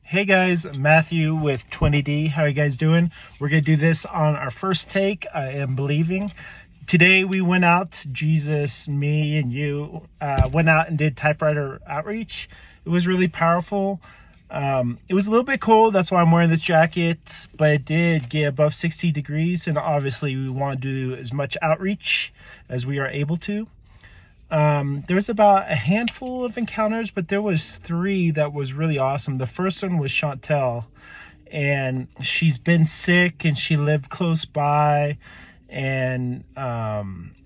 Hey guys, Matthew with 20D. How are you guys doing? We're going to do this on our first take, I Am Believing. Today we went out, Jesus, me, and you, went out and did typewriter outreach. It was really powerful. It was a little bit cold, that's why I'm wearing this jacket, but it did get above 60 degrees, and obviously we want to do as much outreach as we are able to. There was about a handful of encounters, but there was 3 that was really awesome. The first one was Chantel, and she's been sick and she lived close by. And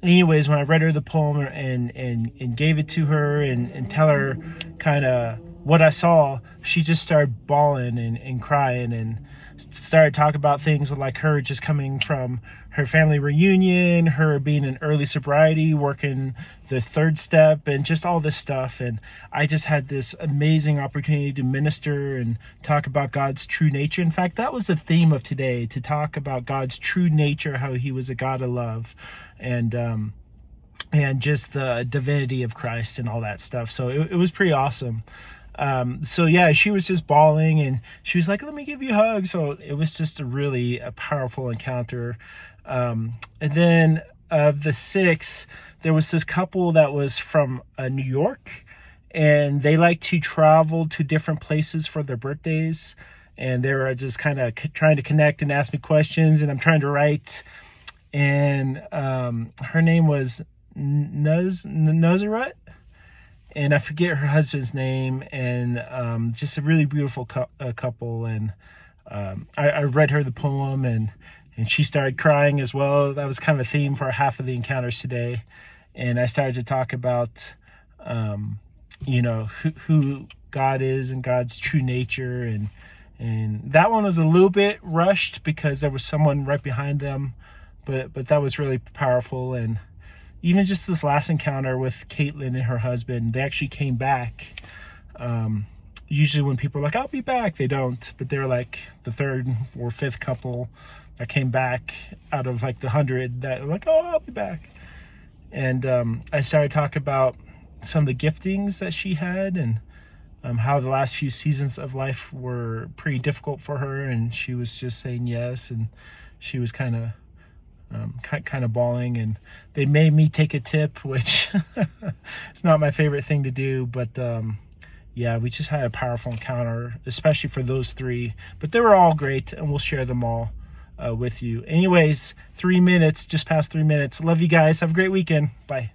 anyways, when I read her the poem and gave it to her and tell her kind of what I saw, she just started bawling and crying and started talking about things like her just coming from her family reunion, her being in early sobriety, working the 3rd step, and just all this stuff. And I just had this amazing opportunity to minister and talk about God's true nature. In fact, that was the theme of today, to talk about God's true nature, how he was a God of love, and just the divinity of Christ and all that stuff. So it was pretty awesome. So yeah, she was just bawling and she was like, let me give you a hug. So it was just a powerful encounter. And then of the 6, there was this couple that was from New York, and they like to travel to different places for their birthdays. And they were just kind of trying to connect and ask me questions, and I'm trying to write. And her name was Nazareth. And I forget her husband's name, and just a really beautiful couple. And I read her the poem, and she started crying as well. That was kind of a theme for half of the encounters today. And I started to talk about, who God is and God's true nature. And that one was a little bit rushed because there was someone right behind them, but that was really powerful. And even just this last encounter with Caitlin and her husband, they actually came back. Usually when people are like, I'll be back, they don't. But they're like the 3rd or 5th couple that came back out of like the 100 that were like, oh, I'll be back. And I started talking about some of the giftings that she had, and how the last few seasons of life were pretty difficult for her. And she was just saying yes, and she was kind of bawling, and they made me take a tip, which it's not my favorite thing to do, but yeah, we just had a powerful encounter, especially for those 3, but they were all great, and we'll share them all with you. Anyways, 3 minutes, just past 3 minutes. Love you guys. Have a great weekend. Bye.